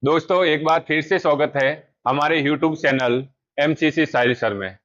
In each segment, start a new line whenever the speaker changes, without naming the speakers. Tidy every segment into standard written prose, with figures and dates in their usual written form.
दोस्तों, एक बार फिर से स्वागत है हमारे YouTube चैनल MCC साहिल सर में।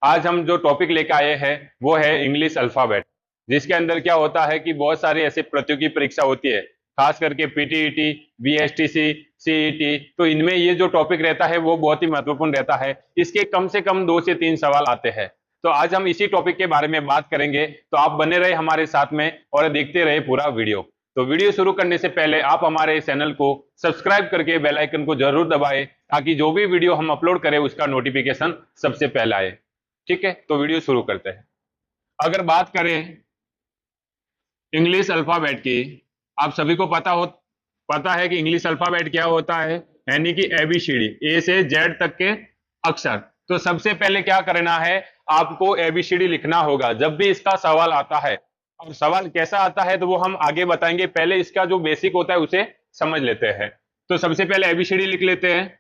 आज हम जो टॉपिक लेकर आए हैं वो है इंग्लिश अल्फाबेट, जिसके अंदर क्या होता है कि बहुत सारी ऐसी प्रतियोगी परीक्षा होती है, खास करके PTET, BSTC, CET। तो इनमें ये जो टॉपिक रहता है वो बहुत ही महत्वपूर्ण रहता है। इसके कम से कम 2 से 3 सवाल आते हैं। तो आज हम इसी टॉपिक के बारे में बात करेंगे, तो आप बने रहे हमारे साथ में और देखते रहे पूरा वीडियो। तो वीडियो शुरू करने से पहले आप हमारे चैनल को सब्सक्राइब करके बेल आइकन को जरूर दबाएं, ताकि जो भी वीडियो हम अपलोड करें उसका नोटिफिकेशन सबसे पहले आए। ठीक है, तो वीडियो शुरू करते हैं। अगर बात करें इंग्लिश अल्फाबेट की, आप सभी को पता है कि इंग्लिश अल्फाबेट क्या होता है, यानी कि ABCD, ए से जेड तक के अक्षर। तो सबसे पहले क्या करना है, आपको ABCD लिखना होगा जब भी इसका सवाल आता है। और सवाल कैसा आता है तो वो हम आगे बताएंगे, पहले इसका जो बेसिक होता है उसे समझ लेते हैं। तो सबसे पहले ABCD लिख लेते हैं।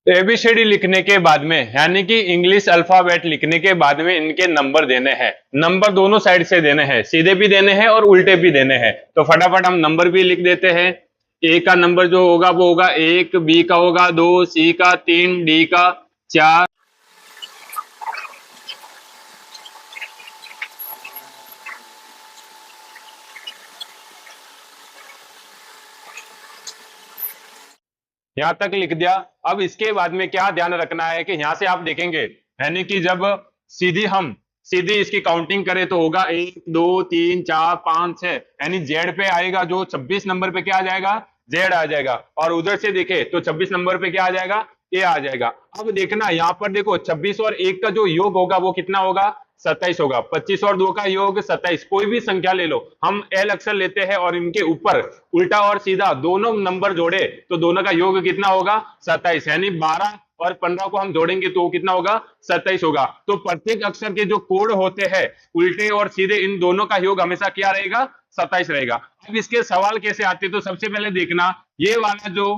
ABCD लिखने के बाद में, यानी कि इंग्लिश अल्फाबेट लिखने के बाद में इनके नंबर देने हैं। नंबर दोनों साइड से देने हैं, सीधे भी देने हैं और उल्टे भी देने हैं। तो फटाफट हम नंबर भी लिख देते हैं। ए का नंबर जो होगा वो होगा 1, बी का होगा 2, सी का 3, डी का 4। यहां तक लिख दिया। अब इसके बाद में क्या ध्यान रखना है कि यहां से आप देखेंगे, यानी कि जब सीधी इसकी काउंटिंग करें तो होगा 1 2 3 4 5 6, यानी जेड पे आएगा, जो 26 नंबर पे क्या आ जाएगा, जेड आ जाएगा। और उधर से देखे तो 26 नंबर पे क्या आ जाएगा, ए आ जाएगा। अब देखना यहां पर देखो, 26 और 1 का जो योग होगा वो कितना होगा, 27 होगा। 25 और 2 का योग 27। कोई भी संख्या ले लो, हम एल अक्षर लेते हैं और इनके ऊपर उल्टा और सीधा दोनों नंबर जोड़े तो दोनों का योग कितना होगा, 27। यानी 12 और 15 को हम जोड़ेंगे तो कितना होगा, 27 होगा। तो प्रत्येक अक्षर के जो कोड होते हैं उल्टे और सीधे, इन दोनों का योग हमेशा क्या रहेगा, 27 रहेगा। अब इसके सवाल कैसे आते, तो सबसे पहले देखना, ये वाला जो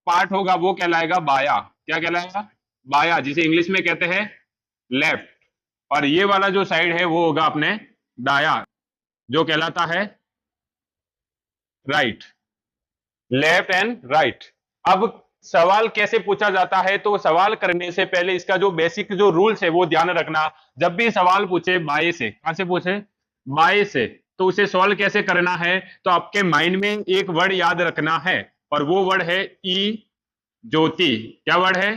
पार्ट होगा वो कहलाएगा बाया। क्या कहलाएगा, बाया, जिसे इंग्लिश में कहते हैं लेफ्ट। और ये वाला जो साइड है वो होगा अपने दाया, जो कहलाता है राइट। Left and right. अब सवाल कैसे पूछा जाता है, तो सवाल करने से पहले इसका जो बेसिक जो रूल्स है वो ध्यान रखना। जब भी सवाल पूछे बाएं से, कहां से पूछे, बाएं से, तो उसे सॉल्व कैसे करना है, तो आपके माइंड में एक वर्ड याद रखना है, और वो वर्ड है ई ज्योति। क्या वर्ड है,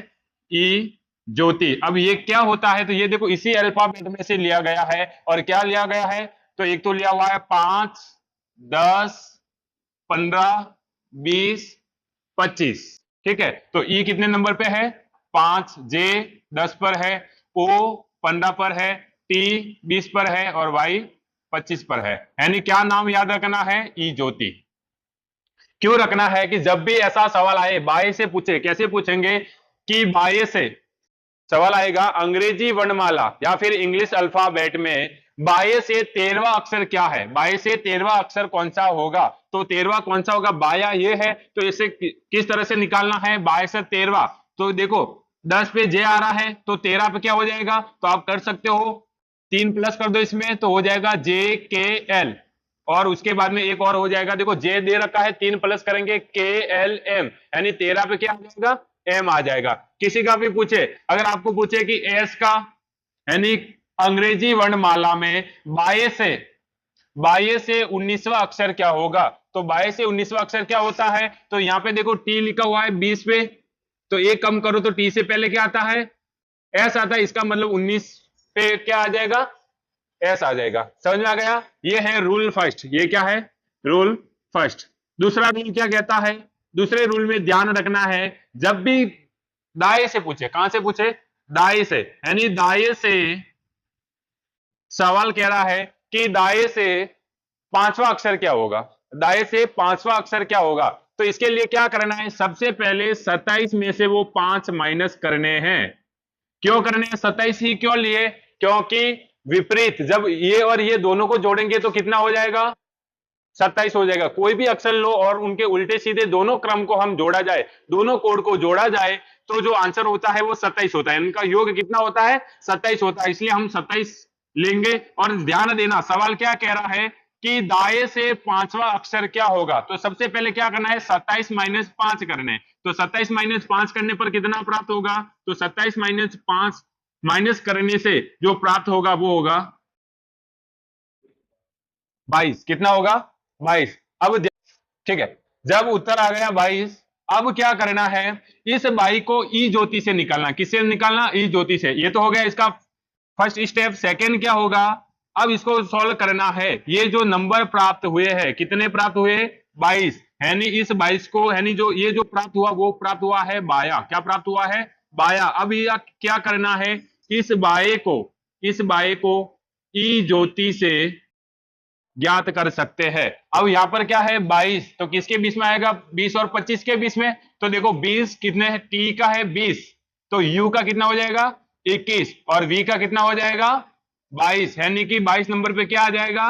ई ज्योति। अब ये क्या होता है, तो ये देखो इसी अल्फाबेट में से लिया गया है। और क्या लिया गया है, तो एक तो लिया हुआ है 5, 10, 15, 20, 25। ठीक है, तो ई कितने नंबर पे है, 5, जे 10 पर है, ओ 15 पर है, टी 20 पर है, और वाई 25 पर है। यानी क्या नाम याद रखना है, ई ज्योति। क्यों रखना है कि जब भी ऐसा सवाल आए बाएं से पूछे, कैसे पूछेंगे कि बाएं से सवाल आएगा, अंग्रेजी वर्णमाला या फिर इंग्लिश अल्फाबेट में बाएं से 13वां अक्षर क्या है, बाएं से 13वां अक्षर कौन सा होगा। तो 13वां कौन सा होगा, बाया ये है। तो इसे किस तरह से निकालना है, बाएं से 13वां। तो देखो 10 पे जे आ रहा है तो 13 पे क्या हो जाएगा, तो आप कर सकते हो 3 प्लस कर दो इसमें, तो हो जाएगा JKL। और उसके बाद में एक और हो जाएगा, देखो जे दे रखा है, 3 प्लस करेंगे KLM, यानी 13 पे क्या आ जाएगा, एम आ जाएगा। किसी का भी पूछे, अगर आपको पूछे कि एस का, यानी अंग्रेजी वर्णमाला में बाईस से 19वां अक्षर क्या होगा, तो 22 से 19वां अक्षर क्या होता है, तो यहां पे देखो टी लिखा हुआ है 20 पे, तो एक कम करो तो टी से पहले क्या आता है, एस आता है। इसका मतलब 19 पे क्या आ जाएगा, एस आ जाएगा। समझ में आ गया, ये है रूल फर्स्ट। ये क्या है, रूल फर्स्ट। दूसरा रूल क्या कहता है, दूसरे रूल में ध्यान रखना है, जब भी दाएं से पूछे, कहां से पूछे, दाएं से, यानी दाएं से सवाल कह रहा है कि दाएं से 5वां अक्षर क्या होगा, दाएं से 5वां अक्षर क्या होगा। तो इसके लिए क्या करना है, सबसे पहले 27 में से वो 5 माइनस करने हैं। क्यों करने हैं, 27 ही क्यों लिए, क्योंकि विपरीत जब ये और ये दोनों को जोड़ेंगे तो कितना हो जाएगा, 27 हो जाएगा। कोई भी अक्षर लो और उनके उल्टे सीधे दोनों क्रम को हम जोड़ा जाए, दोनों कोड को जोड़ा जाए, तो जो आंसर होता है वो 27 होता है, इनका योग कितना होता है 27 होता है, इसलिए हम 27 लेंगे। और ध्यान देना सवाल क्या कह रहा है कि दाएं से पांचवा अक्षर क्या होगा, तो सबसे पहले क्या करना है 27 माइनस 5 करने, तो 27 माइनस 5 करने पर कितना प्राप्त होगा, तो 27 माइनस 5 माइनस करने से जो प्राप्त होगा वो होगा 22, कितना होगा 22। अब ठीक है, जब उत्तर आ गया 22, अब क्या करना है, इस 22 को ई ज्योति से निकालना, किससे निकालना, ई ज्योति से। ये तो हो गया इसका फर्स्ट स्टेप। सेकेंड क्या होगा, अब इसको सॉल्व करना है, ये जो नंबर प्राप्त हुए हैं, कितने प्राप्त हुए 22, यानी इस 22 को, यानी जो ये जो प्राप्त हुआ वो प्राप्त हुआ है बाया, क्या प्राप्त हुआ है बाया। अब ये क्या करना है, इस बाए को ई ज्योति से ज्ञात कर सकते हैं। अब यहां पर क्या है 22, तो किसके बीच में आएगा 20 और 25 के बीच में, तो देखो 20 कितने है, टी का है 20, तो यू का कितना हो जाएगा 21 और वी का कितना हो जाएगा 22, यानी कि 22 नंबर पे क्या आ जाएगा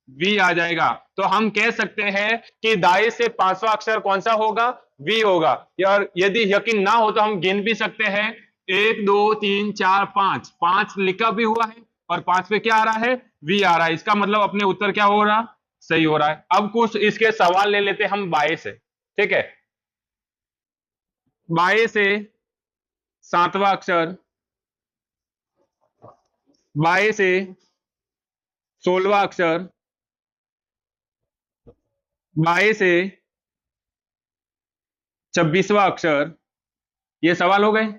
वी आ जाएगा। तो हम कह सकते हैं कि दाएं से पांचवा अक्षर कौन सा होगा, वी होगा। और यदि यकीन ना हो तो हम गिन भी सकते हैं, 1 2 3 4 5, 5 लिखा भी हुआ है और 5 पे क्या आ रहा है वी आ रहा है, इसका मतलब अपने उत्तर क्या हो रहा सही हो रहा है। अब कुछ इसके सवाल ले लेते हम बाएं से, ठीक है, बाएं से सातवां अक्षर, बाएं से 16वां अक्षर, बाएं से 26वां अक्षर, ये सवाल हो गए।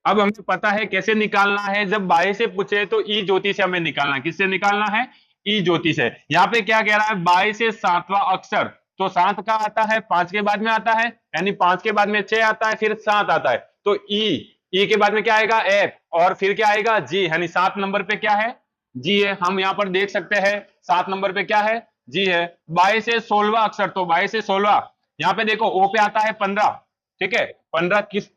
अब हमें पता है कैसे निकालना है, जब बाएं से पूछे तो ई ज्योति से हमें निकालना है, किससे निकालना है ई ज्योति से। यहाँ पे क्या कह रहा है बाएं से सातवां अक्षर, तो 7 का आता है 5 के बाद में आता है, यानी 5 के बाद में 6 आता है, फिर 7 आता है, तो ई के बाद में क्या आएगा एफ और फिर क्या आएगा जी, यानी 7 नंबर पे क्या है जी है। हम यहाँ पर देख सकते हैं 7 नंबर पे क्या है जी है। बाएं से 16वां अक्षर, तो बाएं से 16, यहाँ पे देखो ओ पे आता है 15, ठीक है, 15 किस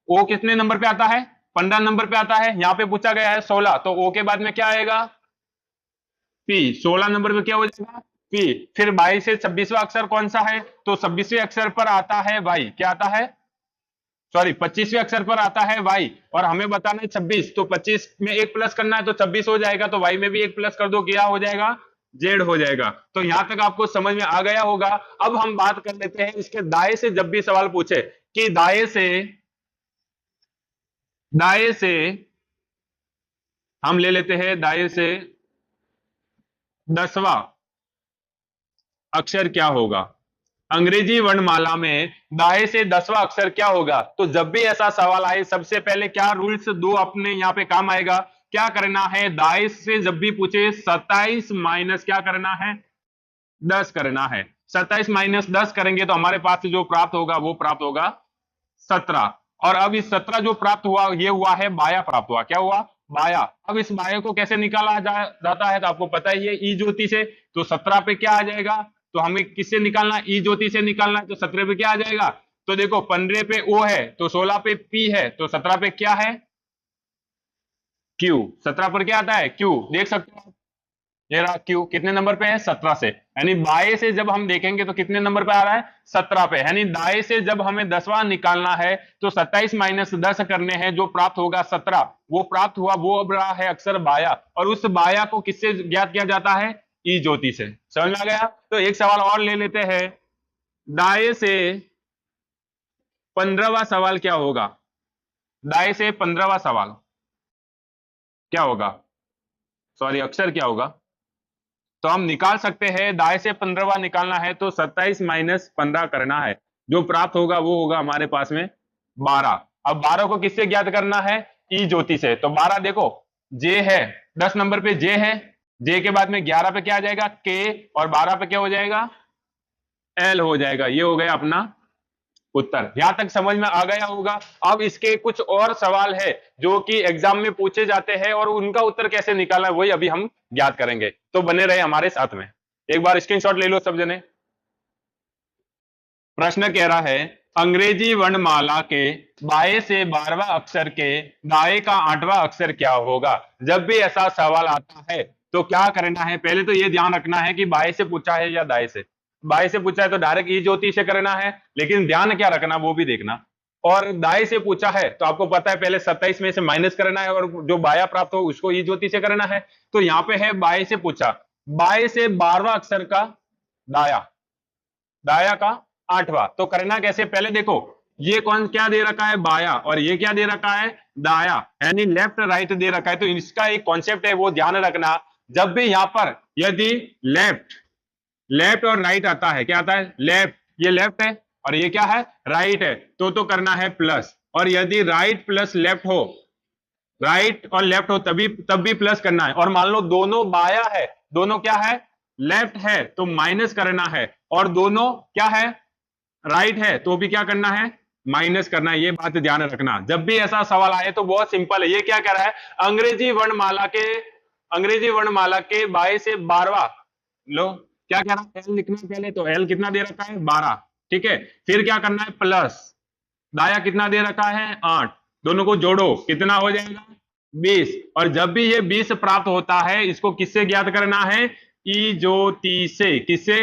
ओ कितने नंबर पे आता है 15 नंबर पे आता है, यहां पे पूछा गया है 16, तो ओ के बाद में क्या आएगा पी, 16 नंबर पे क्या हो जाएगा पी। फिर 22 से 26वां अक्षर कौन सा है, तो 26वें अक्षर पर आता है वाई, क्या आता है सॉरी 25वें अक्षर पर आता है वाई, और हमें बताना है 26, तो 25 में एक प्लस करना है तो 26 हो जाएगा, तो वाई में भी एक प्लस कर दो, क्या हो जाएगा जेड हो जाएगा। तो यहां तक आपको समझ में आ गया होगा। अब हम बात कर लेते हैं इसके दाएं से, जब भी सवाल पूछे कि दाएं से हम ले लेते हैं, दाएं से 10वां अक्षर क्या होगा, अंग्रेजी वर्णमाला में दाएं से 10वां अक्षर क्या होगा। तो जब भी ऐसा सवाल आए सबसे पहले क्या रूल्स दो अपने यहाँ पे काम आएगा, क्या करना है दाएं से जब भी पूछे 27 माइनस क्या करना है 10 करना है, 27 माइनस 10 करेंगे तो हमारे पास जो प्राप्त होगा वो प्राप्त होगा 17। और अब इस 17 जो प्राप्त हुआ ये हुआ है बाया प्राप्त हुआ, क्या हुआ बाया। अब इस बाया को कैसे निकाला जाता है तो आपको पता ही है ई ज्योति से, तो 17 पे क्या आ जाएगा, तो हमें किससे निकालना ई ज्योति से निकालना है, तो 17 पे क्या आ जाएगा, तो देखो 15 पे ओ है, तो 16 पे पी है, तो 17 पे क्या है क्यू, 17 पर क्या आता है क्यू, देख सकते हो ये रहा क्यू, कितने नंबर पे है 17 से, यानी बाएं से जब हम देखेंगे तो कितने नंबर पे आ रहा है 17 पे, यानी दाएं से जब हमें 10वां निकालना है तो 27 माइनस 10 करने हैं, जो प्राप्त होगा 17, वो प्राप्त हुआ वो अब रहा है अक्षर बाया, और उस बाया को किससे ज्ञात किया जाता है ई ज्योति से। समझ में आ गया। तो एक सवाल और ले लेते हैं, दाएं से 15वां सवाल क्या होगा, दाएं से 15वां सवाल क्या होगा, सॉरी अक्षर क्या होगा, तो हम निकाल सकते हैं दाएं से 15वां निकालना है तो 27 माइनस 15 करना है, जो प्राप्त होगा वो होगा हमारे पास में 12। अब 12 को किससे ज्ञात करना है ई ज्योति से, तो 12 देखो जे है 10 नंबर पे जे है, जे के बाद में 11 पे क्या आ जाएगा के, और 12 पे क्या हो जाएगा एल हो जाएगा। ये हो गया अपना उत्तर। यहां तक समझ में आ गया होगा। अब इसके कुछ और सवाल है जो कि एग्जाम में पूछे जाते हैं और उनका उत्तर कैसे निकालना है वही अभी हम ज्ञात करेंगे, तो बने रहे हमारे साथ में। एक बार स्क्रीनशॉट ले लो सब जने। प्रश्न कह रहा है अंग्रेजी वर्णमाला के बाएं से 12वां अक्षर के दाएं का 8वां अक्षर क्या होगा। जब भी ऐसा सवाल आता है तो क्या करना है, पहले तो ये ध्यान रखना है कि बाएं से पूछा है या दाएं से। बाएं से पूछा है तो डायरेक्ट ई ज्योति से करना है, लेकिन ध्यान क्या रखना वो भी देखना, और दाएं से पूछा है तो आपको पता है पहले 27 में से माइनस करना है और जो बाया प्राप्त हो उसको ई ज्योति से करना है। तो यहाँ पे है बाएं से पूछा, बाएं से 12वां अक्षर का दाया, दाया का 8वां। तो करना कैसे, पहले देखो ये कौन क्या दे रखा है बाया और ये क्या दे रखा है दाया, यानी लेफ्ट राइट दे रखा है। तो इसका एक कॉन्सेप्ट है वो ध्यान रखना, जब भी यहां पर यदि लेफ्ट लेफ्ट और राइट आता है, क्या आता है लेफ्ट, ये लेफ्ट है और ये क्या है राइट है, तो करना है प्लस। और यदि राइट प्लस लेफ्ट हो, राइट और लेफ्ट हो तब भी प्लस करना है। और मान लो दोनों बाया है, दोनों क्या है लेफ्ट है तो माइनस करना है, और दोनों क्या है राइट है तो भी क्या करना है माइनस करना है। ये बात ध्यान रखना जब भी ऐसा सवाल आए तो बहुत सिंपल है। ये क्या कह रहा है, अंग्रेजी वर्णमाला के बाएं से 12वां, लो क्या कह रहा है एल लिखना है पहले, तो एल कितना दे रखा है 12, ठीक है। फिर क्या करना है प्लस, दाया कितना दे रखा है 8, दोनों को जोड़ो कितना हो जाएगा 20। और जब भी ये 20 प्राप्त होता है इसको किससे ज्ञात करना है ई ज्योति से। किससे,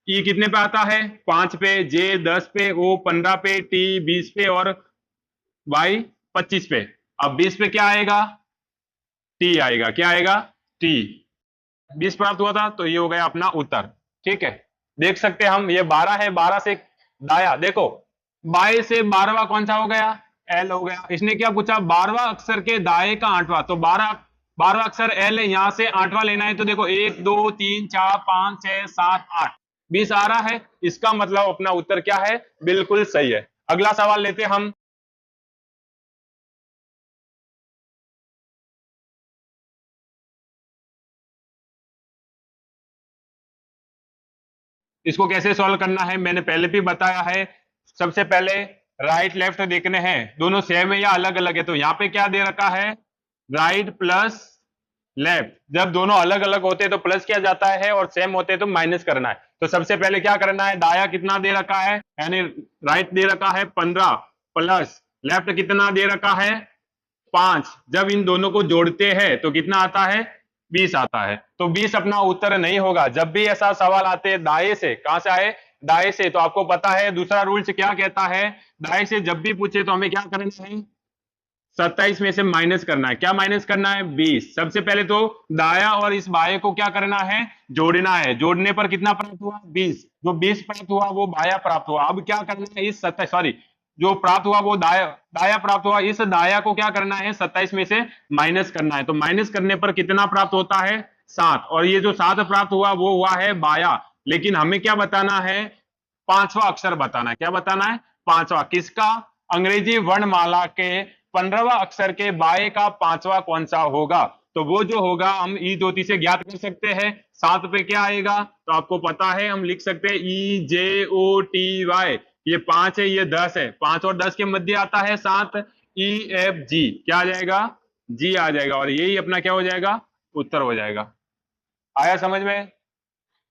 ई कितने पे आता है 5 पे, जे 10 पे, ओ 15 पे, टी 20 पे और वाई 25 पे। अब 20 पे क्या आएगा टी आएगा, क्या आएगा टी। 20 प्राप्त हुआ था तो ये हो गया अपना उत्तर, ठीक है। देख सकते हैं हम ये 12 है, 12 से दाया देखो, बाएं से 12वां कौन सा हो गया एल हो गया। इसने क्या पूछा 12वां अक्षर के दाएं का 8वां, तो 12वां अक्षर एल है, यहां से 8वां लेना है। तो देखो 1 2 3 4 5 6 7 8 20 आ रहा है, इसका मतलब अपना उत्तर क्या है बिल्कुल सही है। अगला सवाल लेते हैं हम। इसको कैसे सॉल्व करना है मैंने पहले भी बताया है। सबसे पहले राइट लेफ्ट देखने हैं दोनों सेम है या अलग अलग है। तो यहां पे क्या दे रखा है राइट प्लस लेफ्ट, जब दोनों अलग अलग होते हैं तो प्लस किया जाता है और सेम होते हैं तो माइनस करना है। तो सबसे पहले क्या करना है, दाया कितना दे रखा है यानी राइट दे रखा है 15 प्लस लेफ्ट कितना दे रखा है 5, जब इन दोनों को जोड़ते हैं तो कितना आता है 20 आता है। तो 20 अपना उत्तर नहीं होगा। जब भी ऐसा सवाल आते हैं दाएं से, कहां से आए दाएं से, तो आपको पता है दूसरा रूल से क्या कहता है, दाएं से जब भी पूछे तो हमें क्या करना है 27 में से माइनस करना है। क्या माइनस करना है 20। सबसे पहले तो दाया और इस बाएं को क्या करना है जोड़ना है, जोड़ने पर कितना प्राप्त हुआ 20, जो 20 प्राप्त हुआ वो बाया प्राप्त हुआ। अब क्या करना है इस 27 सॉरी जो प्राप्त हुआ वो दाया दाया प्राप्त हुआ, इस दाया को क्या करना है 27 में से माइनस करना है। तो माइनस करने पर कितना प्राप्त होता है 7, और ये जो 7 प्राप्त हुआ वो हुआ है बाया। लेकिन हमें क्या बताना है 5वां अक्षर बताना है। क्या बताना है 5वां, किसका अंग्रेजी वर्णमाला के 15वां अक्षर के बाएं का 5वां कौन सा होगा। तो वो जो होगा हम ई ज्योति से ज्ञात कर सकते हैं। 7 पे क्या आएगा तो आपको पता है, हम लिख सकते हैं ई जे ओ टी वाई, ये 5 है ये 10 है, 5 और 10 के मध्य आता है 7, ई एफ जी क्या आ जाएगा जी आ जाएगा, और यही अपना क्या हो जाएगा उत्तर हो जाएगा। आया समझ में।